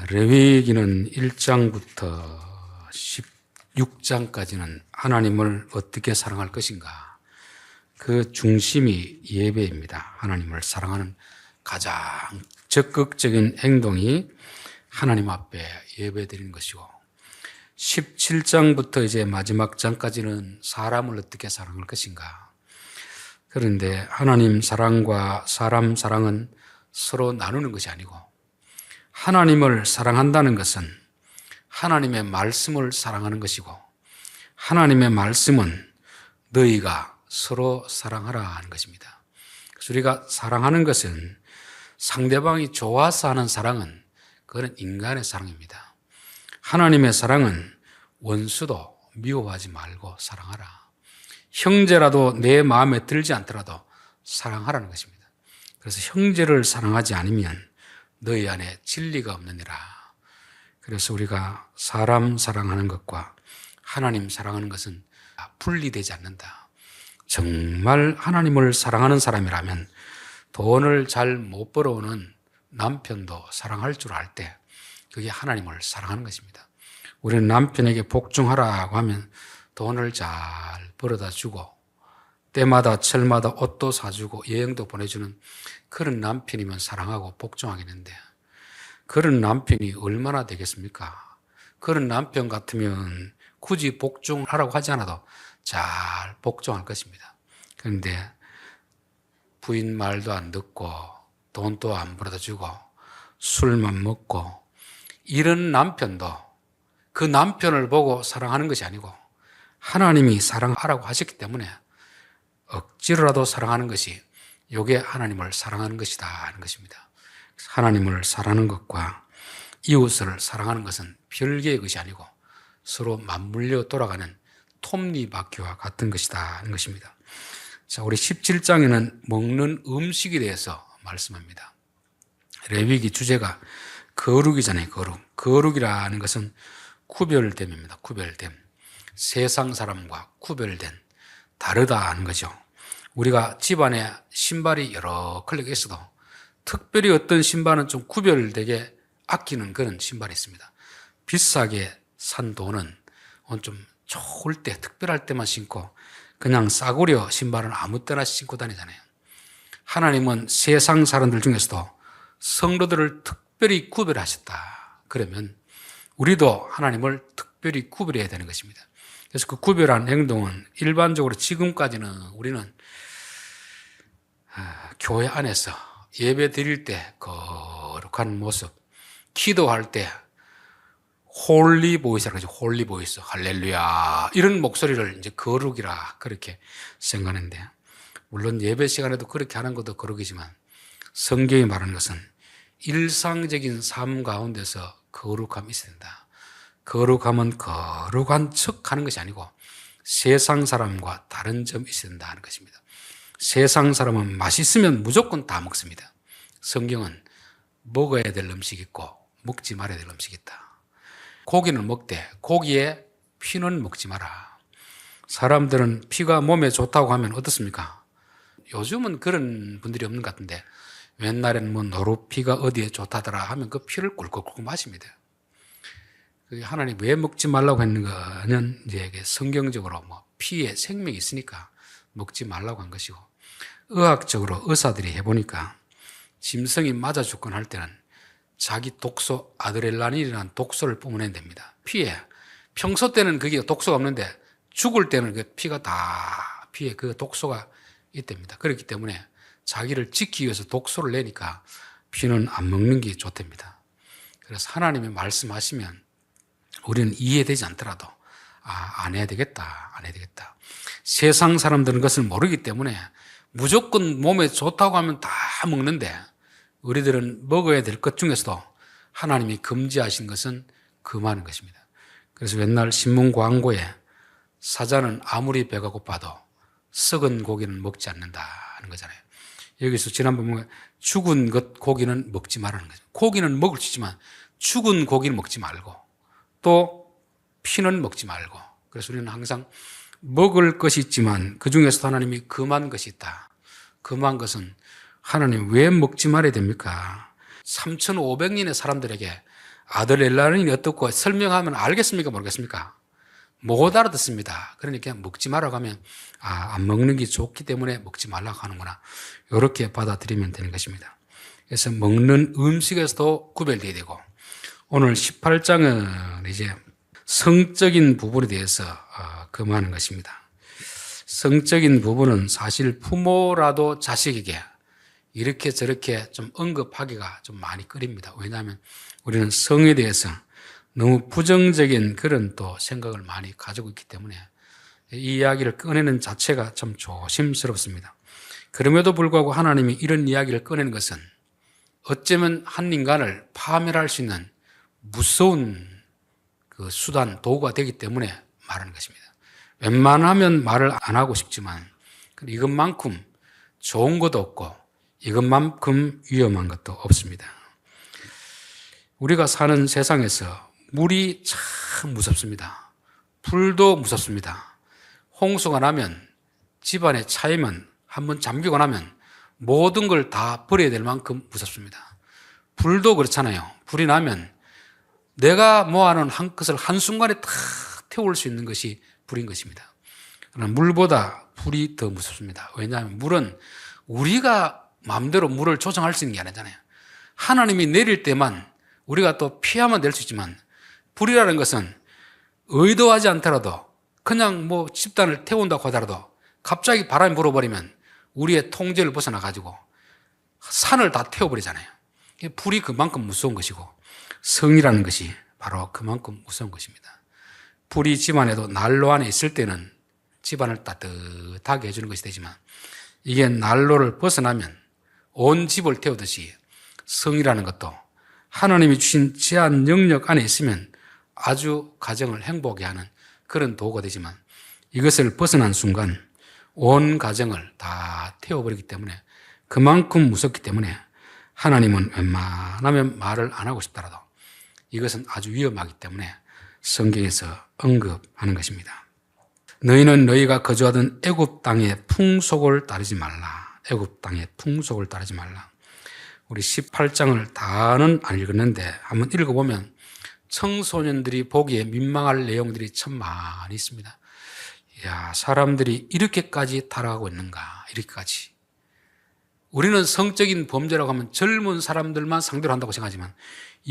레위기는 1장부터 16장까지는 하나님을 어떻게 사랑할 것인가. 그 중심이 예배입니다. 하나님을 사랑하는 가장 적극적인 행동이 하나님 앞에 예배드리는 것이고, 17장부터 이제 마지막 장까지는 사람을 어떻게 사랑할 것인가. 그런데 하나님 사랑과 사람 사랑은 서로 나누는 것이 아니고, 하나님을 사랑한다는 것은 하나님의 말씀을 사랑하는 것이고, 하나님의 말씀은 너희가 서로 사랑하라 하는 것입니다. 그래서 우리가 사랑하는 것은 상대방이 좋아서 하는 사랑은 그건 인간의 사랑입니다. 하나님의 사랑은 원수도 미워하지 말고 사랑하라. 형제라도 내 마음에 들지 않더라도 사랑하라는 것입니다. 그래서 형제를 사랑하지 않으면 너희 안에 진리가 없느니라. 그래서 우리가 사람 사랑하는 것과 하나님 사랑하는 것은 분리되지 않는다. 정말 하나님을 사랑하는 사람이라면 돈을 잘 못 벌어오는 남편도 사랑할 줄 알 때 그게 하나님을 사랑하는 것입니다. 우리는 남편에게 복종하라고 하면 돈을 잘 벌어다 주고 때마다 철마다 옷도 사주고 여행도 보내주는 그런 남편이면 사랑하고 복종하겠는데, 그런 남편이 얼마나 되겠습니까? 그런 남편 같으면 굳이 복종하라고 하지 않아도 잘 복종할 것입니다. 그런데 부인 말도 안 듣고 돈도 안 벌어다 주고 술만 먹고, 이런 남편도 그 남편을 보고 사랑하는 것이 아니고 하나님이 사랑하라고 하셨기 때문에 억지로라도 사랑하는 것이, 이게 하나님을 사랑하는 것이다 하는 것입니다. 하나님을 사랑하는 것과 이웃을 사랑하는 것은 별개의 것이 아니고 서로 맞물려 돌아가는 톱니바퀴와 같은 것이다 하는 것입니다. 자, 우리 17장에는 먹는 음식에 대해서 말씀합니다. 레위기 주제가 거룩이잖아요. 거룩이라는 것은 구별됨입니다. 구별됨. 세상 사람과 구별된, 다르다 하는 거죠. 우리가 집안에 신발이 여러 컬러가 있어도 특별히 어떤 신발은 좀 구별되게 아끼는 그런 신발이 있습니다. 비싸게 산 돈은 좀 좋을 때, 특별할 때만 신고 그냥 싸구려 신발은 아무 때나 신고 다니잖아요. 하나님은 세상 사람들 중에서도 성도들을 특별히 구별하셨다. 그러면 우리도 하나님을 특별히 구별해야 되는 것입니다. 그래서 그 구별한 행동은 일반적으로 지금까지는 우리는 교회 안에서 예배 드릴 때 거룩한 모습, 기도할 때 홀리 보이스라고 하죠. 홀리 보이스, 할렐루야, 이런 목소리를 이제 거룩이라 그렇게 생각하는데, 물론 예배 시간에도 그렇게 하는 것도 거룩이지만 성경이 말하는 것은 일상적인 삶 가운데서 거룩함이 있어야 된다. 거룩함은 거룩한 척 하는 것이 아니고 세상 사람과 다른 점이 있어야 된다 하는 것입니다. 세상 사람은 맛있으면 무조건 다 먹습니다. 성경은 먹어야 될 음식이 있고 먹지 말아야 될 음식이 있다. 고기는 먹되 고기에 피는 먹지 마라. 사람들은 피가 몸에 좋다고 하면 어떻습니까? 요즘은 그런 분들이 없는 것 같은데, 옛날에는 뭐 노루피가 어디에 좋다더라 하면 그 피를 꿀꿀꿀 마십니다. 하나님 왜 먹지 말라고 했는가는 이제 성경적으로 뭐 피에 생명이 있으니까 먹지 말라고 한 것이고, 의학적으로 의사들이 해보니까 짐승이 맞아 죽거나 할 때는 자기 독소, 아드레날린이라는 독소를 뿜어내야 됩니다. 피에. 평소 때는 그게 독소가 없는데 죽을 때는 그 피가 다 피에 그 독소가 있답니다. 그렇기 때문에 자기를 지키기 위해서 독소를 내니까 피는 안 먹는 게 좋답니다. 그래서 하나님이 말씀하시면 우리는 이해되지 않더라도 안 해야 되겠다, 안 해야 되겠다. 세상 사람들은 그것을 모르기 때문에 무조건 몸에 좋다고 하면 다 먹는데, 우리들은 먹어야 될 것 중에서도 하나님이 금지하신 것은 금하는 것입니다. 그래서 옛날 신문 광고에 사자는 아무리 배가 고파도 썩은 고기는 먹지 않는다 하는 거잖아요. 여기서 지난번에 죽은 것 고기는 먹지 말라는 거죠. 고기는 먹을 수 있지만 죽은 고기는 먹지 말고 또 피는 먹지 말고. 그래서 우리는 항상 먹을 것이 있지만 그 중에서도 하나님이 금한 것이 있다. 금한 것은 하나님 왜 먹지 말아야 됩니까? 3,500년의 사람들에게 아들렐라닌이 어떻고 설명하면 알겠습니까? 모르겠습니까? 못 알아듣습니다. 그러니까 먹지 말라고 하면 안 먹는 게 좋기 때문에 먹지 말라고 하는구나. 이렇게 받아들이면 되는 것입니다. 그래서 먹는 음식에서도 구별되어야 되고, 오늘 18장은 이제 성적인 부분에 대해서 금하는 것입니다. 성적인 부분은 사실 부모라도 자식에게 이렇게 저렇게 좀 언급하기가 좀 많이 꺼립니다. 왜냐하면 우리는 성에 대해서 너무 부정적인 그런 또 생각을 많이 가지고 있기 때문에 이 이야기를 꺼내는 자체가 참 조심스럽습니다. 그럼에도 불구하고 하나님이 이런 이야기를 꺼내는 것은 어쩌면 한 인간을 파멸할 수 있는 무서운 그 수단, 도구가 되기 때문에 말하는 것입니다. 웬만하면 말을 안 하고 싶지만 이것만큼 좋은 것도 없고 이것만큼 위험한 것도 없습니다. 우리가 사는 세상에서 물이 참 무섭습니다. 불도 무섭습니다. 홍수가 나면, 집안에 차이면, 한번 잠기고 나면 모든 걸 다 버려야 될 만큼 무섭습니다. 불도 그렇잖아요. 불이 나면 내가 모아놓은 한 것을 한순간에 다 태울 수 있는 것이 불인 것입니다. 그러나 물보다 불이 더 무섭습니다. 왜냐하면 물은 우리가 마음대로 물을 조정할 수 있는 게 아니잖아요. 하나님이 내릴 때만 우리가 또 피하면 될 수 있지만, 불이라는 것은 의도하지 않더라도 그냥 뭐 집단을 태운다고 하더라도 갑자기 바람이 불어버리면 우리의 통제를 벗어나가지고 산을 다 태워버리잖아요. 불이 그만큼 무서운 것이고 성이라는 것이 바로 그만큼 무서운 것입니다. 불이 집안에도 난로 안에 있을 때는 집안을 따뜻하게 해주는 것이 되지만, 이게 난로를 벗어나면 온 집을 태우듯이 성이라는 것도 하나님이 주신 제한 영역 안에 있으면 아주 가정을 행복하게 하는 그런 도구가 되지만, 이것을 벗어난 순간 온 가정을 다 태워버리기 때문에, 그만큼 무섭기 때문에 하나님은 웬만하면 말을 안 하고 싶더라도 이것은 아주 위험하기 때문에 성경에서 언급하는 것입니다. 너희는 너희가 거주하던 애굽 땅의 풍속을 따르지 말라. 애굽 땅의 풍속을 따르지 말라. 우리 18장을 다는 안 읽었는데 한번 읽어보면 청소년들이 보기에 민망할 내용들이 참 많이 있습니다. 야, 사람들이 이렇게까지 타락하고 있는가, 이렇게까지. 우리는 성적인 범죄라고 하면 젊은 사람들만 상대로 한다고 생각하지만,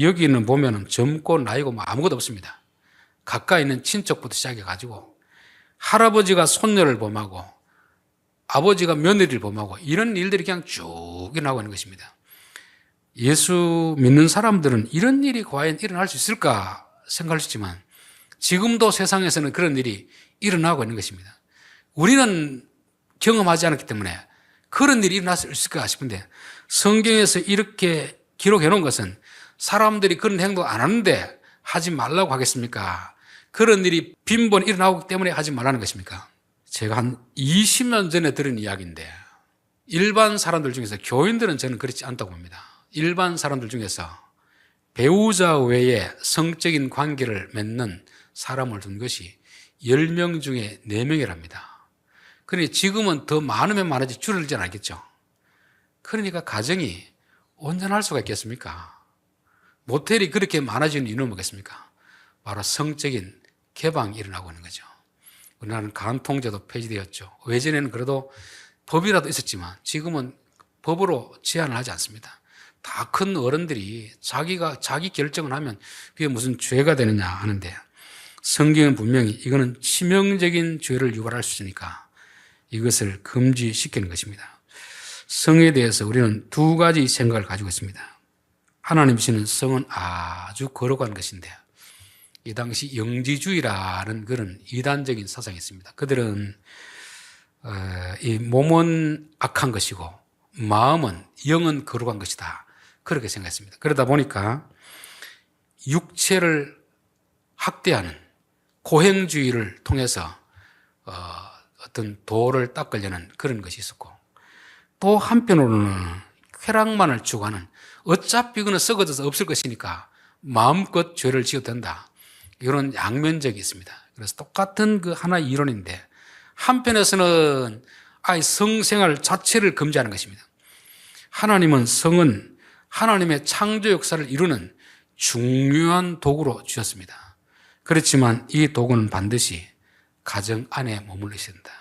여기는 보면은 젊고 나이고 뭐 아무것도 없습니다. 가까이 있는 친척부터 시작해가지고 할아버지가 손녀를 범하고 아버지가 며느리를 범하고 이런 일들이 그냥 쭉 일어나고 있는 것입니다. 예수 믿는 사람들은 이런 일이 과연 일어날 수 있을까 생각할 수 있지만, 지금도 세상에서는 그런 일이 일어나고 있는 것입니다. 우리는 경험하지 않았기 때문에 그런 일이 일어날 수 있을까 싶은데, 성경에서 이렇게 기록해 놓은 것은 사람들이 그런 행동 안 하는데 하지 말라고 하겠습니까? 그런 일이 빈번히 일어나기 때문에 하지 말라는 것입니까? 제가 한 20년 전에 들은 이야기인데, 일반 사람들 중에서, 교인들은 저는 그렇지 않다고 봅니다. 일반 사람들 중에서 배우자 외에 성적인 관계를 맺는 사람을 둔 것이 10명 중에 4명이랍니다. 그러니 지금은 더 많으면 많아지 줄어들지 않겠죠. 그러니까 가정이 온전할 수가 있겠습니까? 모텔이 그렇게 많아지는 이유는 뭐겠습니까? 바로 성적인 개방이 일어나고 있는 거죠. 우리나라는 간통죄도 폐지되었죠. 예전에는 그래도 법이라도 있었지만 지금은 법으로 제한을 하지 않습니다. 다 큰 어른들이 자기 결정을 하면 그게 무슨 죄가 되느냐 하는데, 성경은 분명히 이거는 치명적인 죄를 유발할 수 있으니까 이것을 금지시키는 것입니다. 성에 대해서 우리는 2가지 생각을 가지고 있습니다. 하나님 주시는 성은 아주 거룩한 것인데, 이 당시 영지주의라는 그런 이단적인 사상이 있습니다. 그들은 이 몸은 악한 것이고 마음은, 영은 거룩한 것이다, 그렇게 생각했습니다. 그러다 보니까 육체를 학대하는 고행주의를 통해서 어떤 도를 닦으려는 그런 것이 있었고, 또 한편으로는 쾌락만을 추구하는, 어차피 그는 썩어져서 없을 것이니까 마음껏 죄를 지어도 된다, 이런 양면적이 있습니다. 그래서 똑같은 그 하나의 이론인데, 한편에서는 아예 성생활 자체를 금지하는 것입니다. 하나님은 성은 하나님의 창조 역사를 이루는 중요한 도구로 주셨습니다. 그렇지만 이 도구는 반드시 가정 안에 머물러 있어야 된다.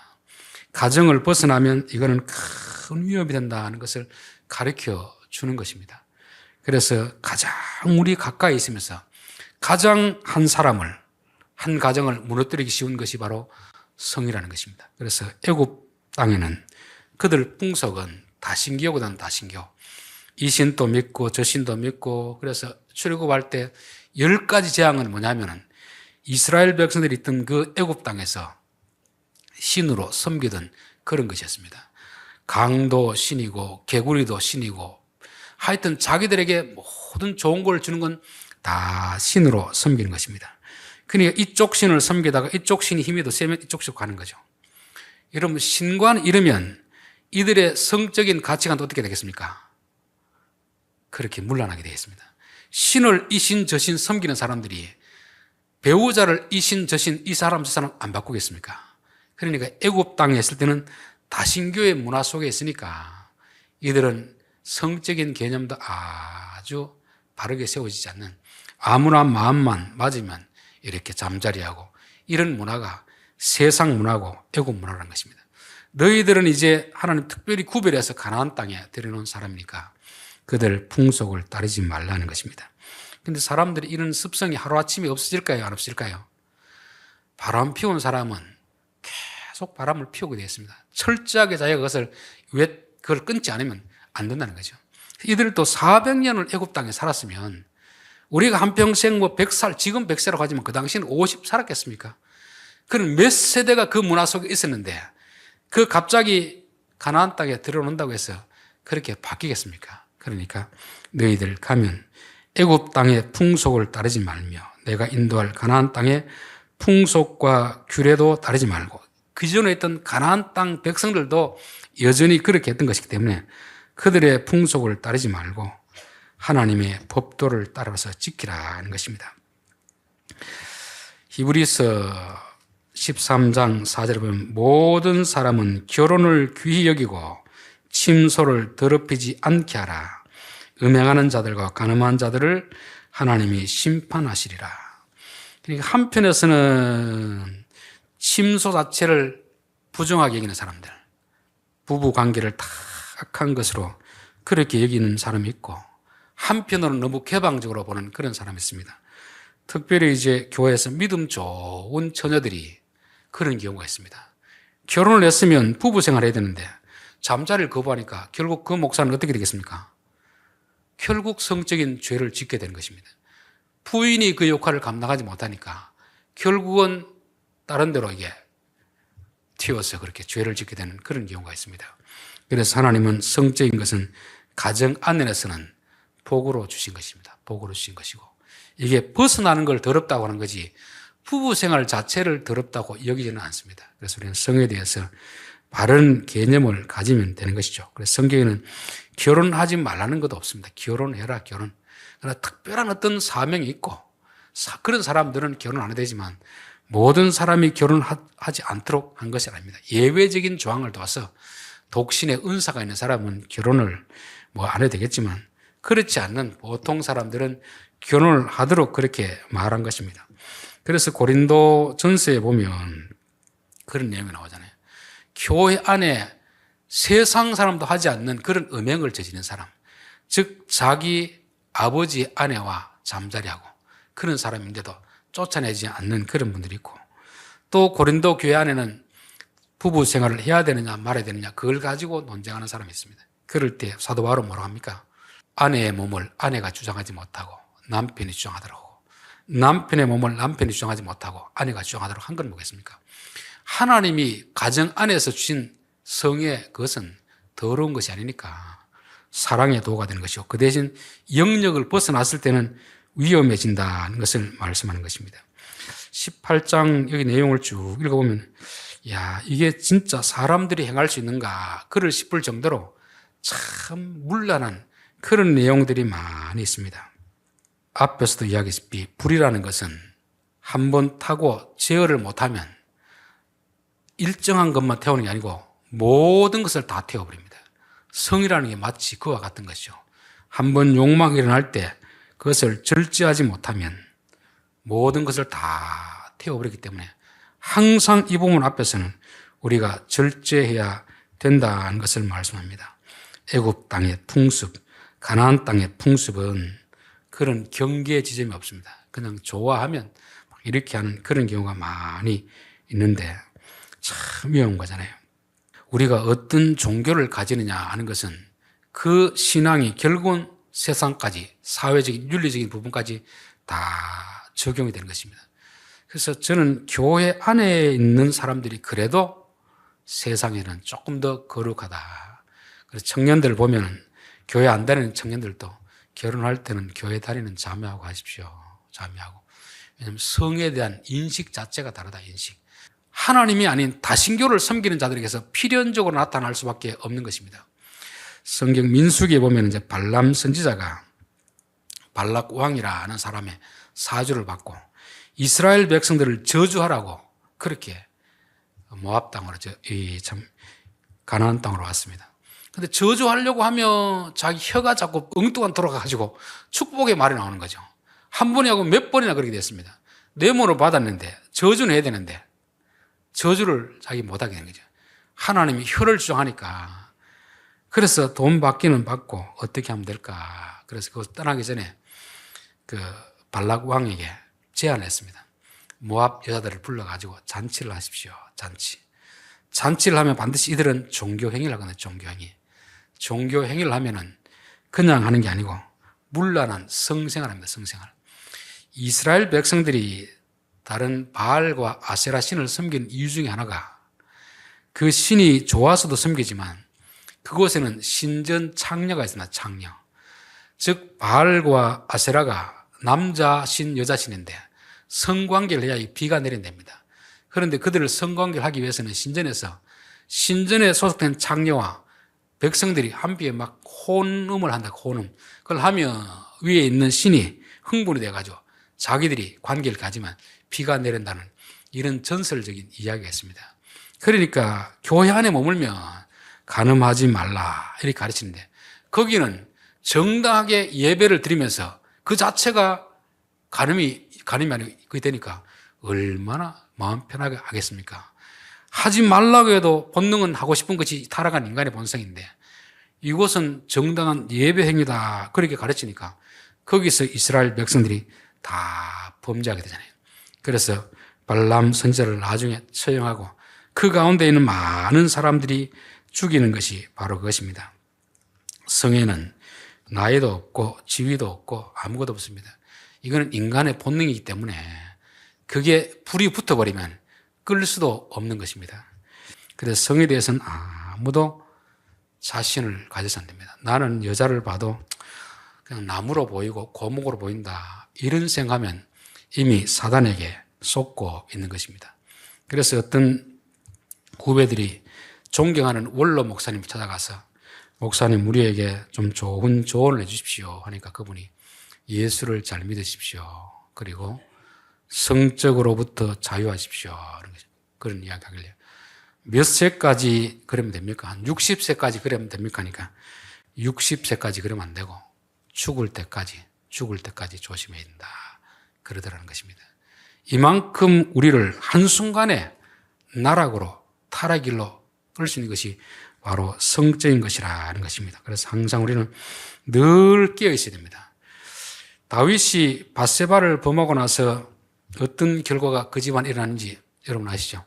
가정을 벗어나면 이거는 큰 위협이 된다는 것을 가르쳐 주는 것입니다. 그래서 가장 우리 가까이 있으면서 가장 한 가정을 무너뜨리기 쉬운 것이 바로 성이라는 것입니다. 그래서 애굽 땅에는 그들 풍속은 다신교보다는 다신교. 이 신도 믿고 저 신도 믿고, 그래서 출애굽할 때 10가지 재앙은 뭐냐면은 이스라엘 백성들이 있던 그 애굽 땅에서 신으로 섬기던 그런 것이었습니다. 강도 신이고 개구리도 신이고, 하여튼 자기들에게 모든 좋은 걸 주는 건 다 신으로 섬기는 것입니다. 그러니까 이쪽 신을 섬기다가 이쪽 신이 힘이 더 세면 이쪽으로 가는 거죠. 여러분, 신과는 이러면 이들의 성적인 가치관도 어떻게 되겠습니까? 그렇게 문란하게 되어 있습니다. 신을 이 신 저 신 섬기는 사람들이 배우자를 이 신 저 신 이 사람 저 사람 안 바꾸겠습니까? 그러니까 애굽 땅에 있을 때는 다신교의 문화 속에 있으니까 이들은 성적인 개념도 아주 바르게 세워지지 않는, 아무나 마음만 맞으면 이렇게 잠자리하고, 이런 문화가 세상 문화고 애굽 문화라는 것입니다. 너희들은 이제 하나님 특별히 구별해서 가나안 땅에 들여놓은 사람이니까 그들 풍속을 따르지 말라는 것입니다. 그런데 사람들이 이런 습성이 하루아침에 없어질까요? 안 없어질까요? 바람 피운 사람은 계속 바람을 피우게 되어 있습니다. 철저하게 자기가 그걸 끊지 않으면 안 된다는 거죠. 이들도 400년을 애굽 땅에 살았으면, 우리가 한평생 100살, 지금 100세라고 하지만 그 당시에는 50 살았겠습니까? 그런 몇 세대가 그 문화 속에 있었는데 그 갑자기 가나안 땅에 들어온다고 해서 그렇게 바뀌겠습니까? 그러니까 너희들 가면 애굽 땅의 풍속을 따르지 말며 내가 인도할 가나안 땅의 풍속과 규례도 따르지 말고, 그전에 있던 가나안 땅 백성들도 여전히 그렇게 했던 것이기 때문에 그들의 풍속을 따르지 말고 하나님의 법도를 따라서 지키라는 것입니다. 히브리서 13장 4절에 보면 모든 사람은 결혼을 귀히 여기고 침소를 더럽히지 않게 하라. 음행하는 자들과 간음한 자들을 하나님이 심판하시리라. 그러니까 한편에서는 침소 자체를 부정하게 여기는 사람들, 부부 관계를 다 악한 것으로 그렇게 여기는 사람이 있고, 한편으로는 너무 개방적으로 보는 그런 사람이 있습니다. 특별히 이제 교회에서 믿음 좋은 처녀들이 그런 경우가 있습니다. 결혼을 했으면 부부 생활을 해야 되는데 잠자리를 거부하니까 결국 그 목사는 어떻게 되겠습니까? 결국 성적인 죄를 짓게 되는 것입니다. 부인이 그 역할을 감당하지 못하니까 결국은 다른 데로 이게 튀어서 그렇게 죄를 짓게 되는 그런 경우가 있습니다. 그래서 하나님은 성적인 것은 가정 안에서는 복으로 주신 것입니다. 복으로 주신 것이고, 이게 벗어나는 걸 더럽다고 하는 거지 부부 생활 자체를 더럽다고 여기지는 않습니다. 그래서 우리는 성에 대해서 바른 개념을 가지면 되는 것이죠. 그래서 성경에는 결혼하지 말라는 것도 없습니다. 결혼해라, 결혼. 그러나 특별한 어떤 사명이 있고, 그런 사람들은 결혼 안 해도 되지만 모든 사람이 결혼하지 않도록 한 것이 아닙니다. 예외적인 조항을 둬서 독신의 은사가 있는 사람은 결혼을 안 해도 되겠지만, 그렇지 않는 보통 사람들은 결혼을 하도록 그렇게 말한 것입니다. 그래서 고린도 전서에 보면 그런 내용이 나오잖아요. 교회 안에 세상 사람도 하지 않는 그런 음행을 저지른 사람, 즉 자기 아버지 아내와 잠자리하고 그런 사람인데도 쫓아내지 않는 그런 분들이 있고, 또 고린도 교회 안에는 부부 생활을 해야 되느냐 말아야 되느냐 그걸 가지고 논쟁하는 사람이 있습니다. 그럴 때 사도 바울은 뭐라고 합니까? 아내의 몸을 아내가 주장하지 못하고 남편이 주장하도록 하고, 남편의 몸을 남편이 주장하지 못하고 아내가 주장하도록 한 건 뭐겠습니까? 하나님이 가정 안에서 주신 성의 그것은 더러운 것이 아니니까 사랑의 도구가 되는 것이고, 그 대신 영역을 벗어났을 때는 위험해진다는 것을 말씀하는 것입니다. 18장 여기 내용을 쭉 읽어보면 이게 진짜 사람들이 행할 수 있는가 그를 싶을 정도로 참 문란한 그런 내용들이 많이 있습니다. 앞에서도 이야기했듯이 불이라는 것은 한번 타고 제어를 못하면 일정한 것만 태우는 게 아니고 모든 것을 다 태워버립니다. 성이라는 게 마치 그와 같은 것이죠. 한번 욕망이 일어날 때 그것을 절제하지 못하면 모든 것을 다 태워버리기 때문에 항상 이 부분 앞에서는 우리가 절제해야 된다는 것을 말씀합니다. 애굽 땅의 풍습, 가나안 땅의 풍습은 그런 경계 지점이 없습니다. 그냥 좋아하면 이렇게 하는 그런 경우가 많이 있는데 참 위험한 거잖아요. 우리가 어떤 종교를 가지느냐 하는 것은 그 신앙이 결국은 세상까지, 사회적인, 윤리적인 부분까지 다 적용이 되는 것입니다. 그래서 저는 교회 안에 있는 사람들이 그래도 세상에는 조금 더 거룩하다. 그래서 청년들 보면 교회 안 다니는 청년들도 결혼할 때는 교회 다니는 자매하고 하십시오. 자매하고. 왜냐하면 성에 대한 인식 자체가 다르다, 인식. 하나님이 아닌 다신교를 섬기는 자들에게서 필연적으로 나타날 수밖에 없는 것입니다. 성경 민수기에 보면 이제 발람 선지자가 발락 왕이라는 사람의 사주를 받고 이스라엘 백성들을 저주하라고 그렇게 모압 땅으로 가나안 땅으로 왔습니다. 근데 저주하려고 하면 자기 혀가 자꾸 엉뚱한 돌아가가지고 축복의 말이 나오는 거죠. 한 번이 하고 몇 번이나 그렇게 됐습니다. 뇌물을 받았는데 저주는 해야 되는데 저주를 자기 못하게 된 거죠. 하나님이 혀를 주장하니까. 그래서 돈 받기는 받고 어떻게 하면 될까. 그래서 그거 떠나기 전에 그 발락 왕에게 제안했습니다. 모압 여자들을 불러가지고 잔치를 하십시오. 잔치를 하면 반드시 이들은 종교 행위를 하거든요. 종교 행위. 종교 행위를 하면은 그냥 하는 게 아니고 문란한 성생활을 합니다. 성생활. 이스라엘 백성들이 다른 바알과 아세라 신을 섬기는 이유 중에 하나가 그 신이 좋아서도 섬기지만 그곳에는 신전 창녀가 있습니다. 창녀. 즉 바알과 아세라가 남자 신, 여자 신인데 성관계를 해야 비가 내린답니다. 그런데 그들을 성관계를 하기 위해서는 신전에 소속된 창녀와 백성들이 한비에 막 혼음을 한다. 혼음. 그걸 하면 위에 있는 신이 흥분이 돼가지고 자기들이 관계를 가지만 비가 내린다는 이런 전설적인 이야기가 있습니다. 그러니까 교회 안에 머물면 간음하지 말라 이렇게 가르치는데 거기는 정당하게 예배를 드리면서 그 자체가 간음이 아니고 그게 되니까 얼마나 마음 편하게 하겠습니까? 하지 말라고 해도 본능은 하고 싶은 것이 타락한 인간의 본성인데 이곳은 정당한 예배 행위다 그렇게 가르치니까 거기서 이스라엘 백성들이 다 범죄하게 되잖아요. 그래서 발람 선지자를 나중에 처형하고 그 가운데 있는 많은 사람들이 죽이는 것이 바로 그것입니다. 성에는 나이도 없고 지위도 없고 아무것도 없습니다. 이거는 인간의 본능이기 때문에 그게 불이 붙어버리면 끌 수도 없는 것입니다. 그래서 성에 대해서는 아무도 자신을 가져서 안 됩니다. 나는 여자를 봐도 그냥 나무로 보이고 고목으로 보인다. 이런 생각하면 이미 사단에게 속고 있는 것입니다. 그래서 어떤 후배들이 존경하는 원로 목사님을 찾아가서 목사님 우리에게 좀 좋은 조언을 해 주십시오 하니까 그분이 예수를 잘 믿으십시오. 그리고 성적으로부터 자유하십시오. 그런 이야기 하길래 몇 세까지 그러면 됩니까? 한 60세까지 그러면 됩니까? 하니까 60세까지 그러면 안 되고 죽을 때까지 조심해야 된다. 그러더라는 것입니다. 이만큼 우리를 한순간에 나락으로 타락길로 끌 수 있는 것이 바로 성적인 것이라는 것입니다. 그래서 항상 우리는 늘 깨어 있어야 됩니다. 다윗이 밧세바를 범하고 나서 어떤 결과가 그 집안에 일어났는지 여러분 아시죠?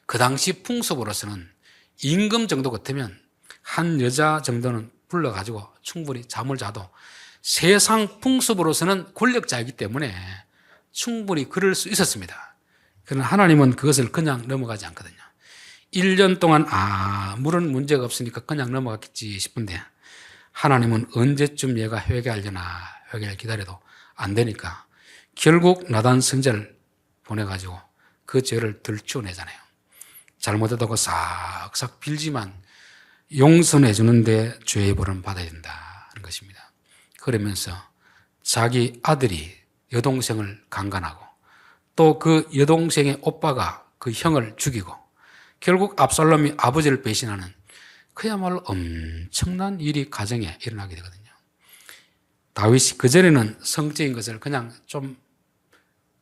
그 당시 풍습으로서는 임금 정도 같으면 한 여자 정도는 불러가지고 충분히 잠을 자도 세상 풍습으로서는 권력자이기 때문에 충분히 그럴 수 있었습니다. 그러나 하나님은 그것을 그냥 넘어가지 않거든요. 1년 동안 아무런 문제가 없으니까 그냥 넘어갔겠지 싶은데 하나님은 언제쯤 얘가 회개하려나 회개를 기다려도 안 되니까 결국 나단 선지자를 보내가지고 그 죄를 들추어내잖아요. 잘못했다고 싹싹 빌지만 용서해 주는데 죄의 벌은 받아야 된다는 것입니다. 그러면서 자기 아들이 여동생을 강간하고 또 그 여동생의 오빠가 그 형을 죽이고 결국 압살롬이 아버지를 배신하는 그야말로 엄청난 일이 가정에 일어나게 되거든요. 다윗이 그전에는 성적인 것을 그냥 좀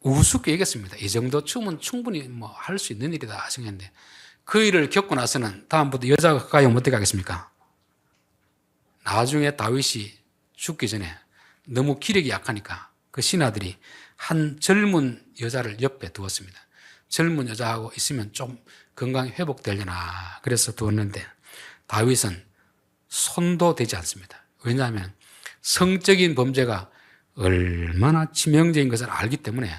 우습게 여겼습니다. 이 정도 춤은 충분히 뭐 할 수 있는 일이다 생각했는데 그 일을 겪고 나서는 다음부터 여자가 가까이 오면 어떻게 하겠습니까? 나중에 다윗이 죽기 전에 너무 기력이 약하니까 그 신하들이 한 젊은 여자를 옆에 두었습니다. 젊은 여자하고 있으면 좀 건강이 회복되려나 그래서 두었는데 다윗은 손도 대지 않습니다. 왜냐하면 성적인 범죄가 얼마나 치명적인 것을 알기 때문에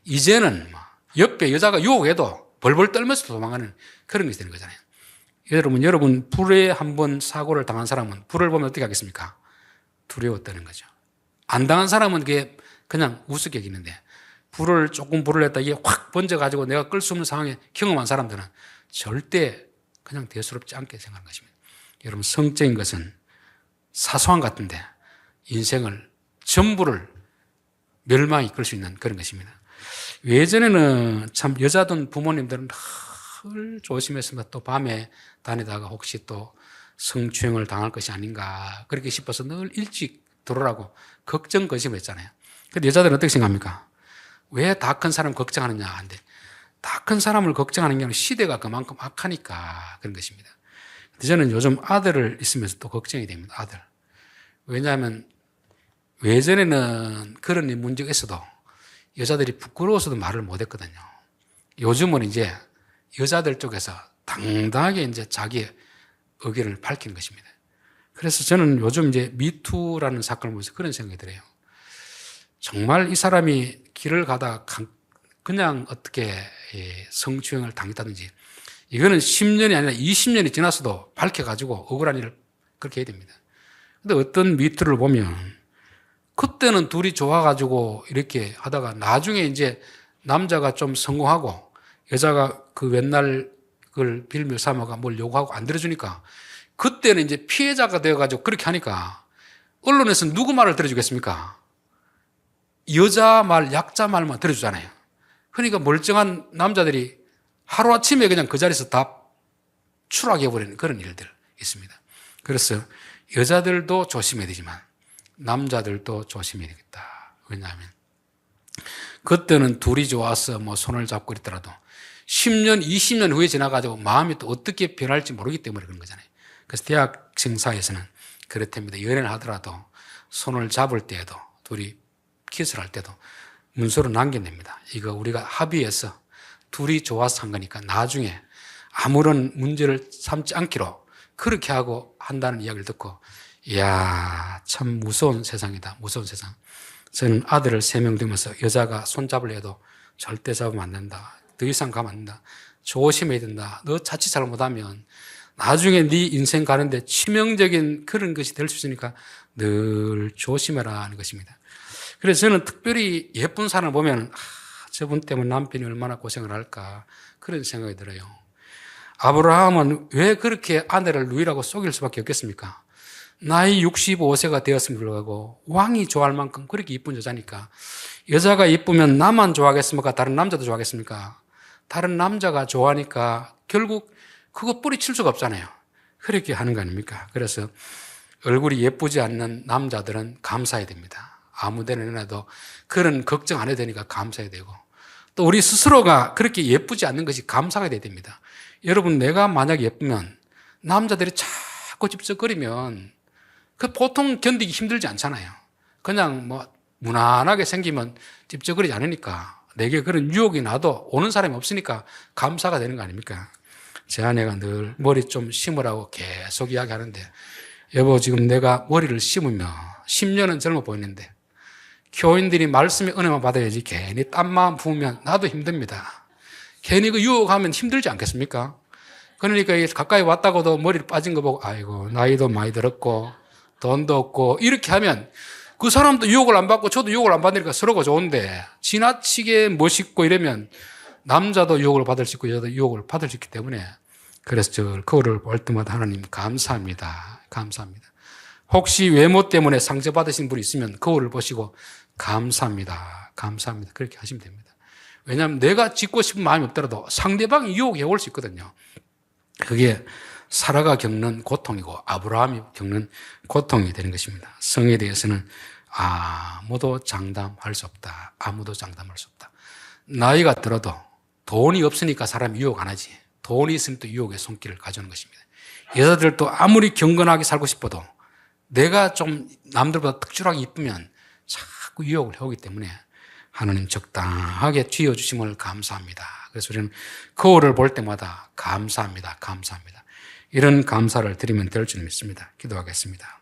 이제는 옆에 여자가 유혹해도 벌벌 떨면서 도망가는 그런 것이 되는 거잖아요. 여러분 불에 한번 사고를 당한 사람은 불을 보면 어떻게 하겠습니까? 두려워 떠는 거죠. 안 당한 사람은 그게 그냥 우습게 여기는데 불을 했다 이게 확 번져가지고 내가 끌 수 없는 상황에 경험한 사람들은 절대 그냥 대수롭지 않게 생각하는 것입니다. 여러분 성적인 것은 사소한 것 같은데 인생을 전부를 멸망에 이끌 수 있는 그런 것입니다. 예전에는 참 여자든 부모님들은 늘 조심했습니다. 또 밤에 다니다가 혹시 또 성추행을 당할 것이 아닌가 그렇게 싶어서 늘 일찍 들어오라고 걱정 거심을 했잖아요. 근데 여자들은 어떻게 생각합니까? 왜 다 큰 사람 걱정하느냐 하는데 다 큰 사람을 걱정하는 게 아니라 시대가 그만큼 악하니까 그런 것입니다. 근데 저는 요즘 아들을 있으면서 또 걱정이 됩니다. 아들. 왜냐하면 예전에는 그런 문제가 있어도 여자들이 부끄러워서도 말을 못 했거든요. 요즘은 이제 여자들 쪽에서 당당하게 이제 자기의 의견을 밝히는 것입니다. 그래서 저는 요즘 이제 미투라는 사건을 보면서 그런 생각이 들어요. 정말 이 사람이 길을 가다가 그냥 어떻게 성추행을 당했다든지 이거는 10년이 아니라 20년이 지났어도 밝혀가지고 억울한 일을 그렇게 해야 됩니다. 근데 어떤 미투를 보면 그때는 둘이 좋아가지고 이렇게 하다가 나중에 이제 남자가 좀 성공하고 여자가 그 옛날 그걸 빌며 삼아가 뭘 요구하고 안 들어주니까 그때는 이제 피해자가 되어가지고 그렇게 하니까 언론에서 누구 말을 들어주겠습니까? 여자 말, 약자 말만 들어주잖아요. 그러니까 멀쩡한 남자들이 하루아침에 그냥 그 자리에서 다 추락해버리는 그런 일들 있습니다. 그래서 여자들도 조심해야 되지만 남자들도 조심해야 되겠다. 왜냐하면 그때는 둘이 좋아서 뭐 손을 잡고 있더라도 10년, 20년 후에 지나가지고 마음이 또 어떻게 변할지 모르기 때문에 그런 거잖아요. 그래서 대학생 사이에서는 그렇답니다. 연애를 하더라도 손을 잡을 때에도 둘이 키스를 할 때도 문서로 남겨냅니다. 이거 우리가 합의해서 둘이 좋아서 한 거니까 나중에 아무런 문제를 삼지 않기로 그렇게 하고 한다는 이야기를 듣고 이야 참 무서운 세상이다. 무서운 세상. 저는 아들을 3명 두면서 여자가 손잡을 해도 절대 잡으면 안 된다. 더 이상 가면 안 된다. 조심해야 된다. 너 자칫 잘못하면 나중에 네 인생 가는데 치명적인 그런 것이 될 수 있으니까 늘 조심해라 하는 것입니다. 그래서 저는 특별히 예쁜 사람을 보면 저분 때문에 남편이 얼마나 고생을 할까 그런 생각이 들어요. 아브라함은 왜 그렇게 아내를 누이라고 속일 수밖에 없겠습니까? 나이 65세가 되었음에도 불구하고 왕이 좋아할 만큼 그렇게 이쁜 여자니까 여자가 이쁘면 나만 좋아하겠습니까? 다른 남자도 좋아하겠습니까? 다른 남자가 좋아하니까 결국 그거 뿌리칠 수가 없잖아요. 그렇게 하는 거 아닙니까? 그래서 얼굴이 예쁘지 않는 남자들은 감사해야 됩니다. 아무 데나 내놔도 그런 걱정 안 해도 되니까 감사해야 되고 또 우리 스스로가 그렇게 예쁘지 않는 것이 감사가 돼야 됩니다. 여러분 내가 만약 예쁘면 남자들이 자꾸 찝쩍거리면 그 보통 견디기 힘들지 않잖아요. 그냥 뭐 무난하게 생기면 찝쩍거리지 않으니까 내게 그런 유혹이 나도 오는 사람이 없으니까 감사가 되는 거 아닙니까? 제 아내가 늘 머리 좀 심으라고 계속 이야기하는데 여보 지금 내가 머리를 심으면 10년은 젊어 보이는데 교인들이 말씀의 은혜만 받아야지 괜히 땀만 부으면 나도 힘듭니다. 괜히 그 유혹하면 힘들지 않겠습니까? 그러니까 가까이 왔다고도 머리를 빠진 거 보고 아이고 나이도 많이 들었고 돈도 없고 이렇게 하면 그 사람도 유혹을 안 받고 저도 유혹을 안 받으니까 서로가 좋은데 지나치게 멋있고 이러면 남자도 유혹을 받을 수 있고 여자도 유혹을 받을 수 있기 때문에 그래서 저 거울을 볼 때마다 하나님 감사합니다. 감사합니다. 혹시 외모 때문에 상처받으신 분이 있으면 거울을 보시고 감사합니다. 감사합니다. 그렇게 하시면 됩니다. 왜냐하면 내가 짓고 싶은 마음이 없더라도 상대방이 유혹해 올 수 있거든요. 그게 사라가 겪는 고통이고 아브라함이 겪는 고통이 되는 것입니다. 성에 대해서는 아무도 장담할 수 없다. 아무도 장담할 수 없다. 나이가 들어도 돈이 없으니까 사람이 유혹 안 하지. 돈이 있으면 또 유혹의 손길을 가져오는 것입니다. 여자들도 아무리 경건하게 살고 싶어도 내가 좀 남들보다 특출하게 이쁘면 자꾸 유혹을 해오기 때문에 하나님 적당하게 쥐어주심을 감사합니다. 그래서 우리는 거울을 볼 때마다 감사합니다. 감사합니다. 이런 감사를 드리면 될 줄 믿습니다. 기도하겠습니다.